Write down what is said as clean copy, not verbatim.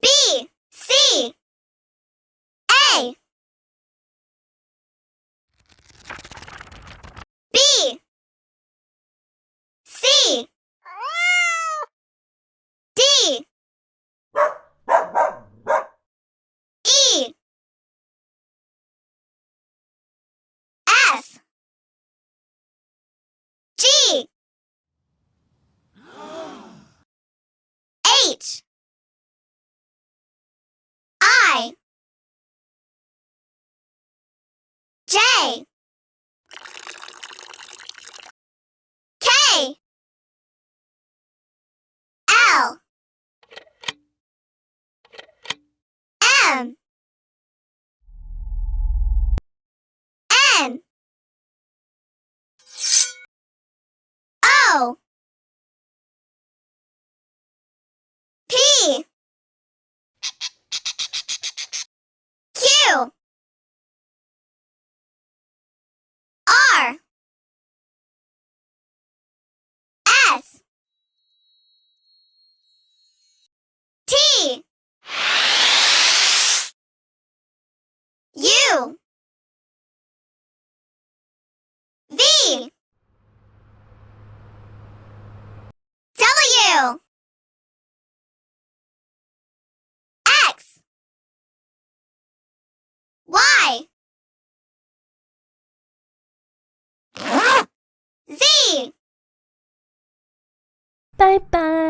B, C, A, B, C, D, E, F, G, H, I, J, K, L, M, N, O, P, Q, R, S, T, U, V, W, X, Y, Z. 拜拜。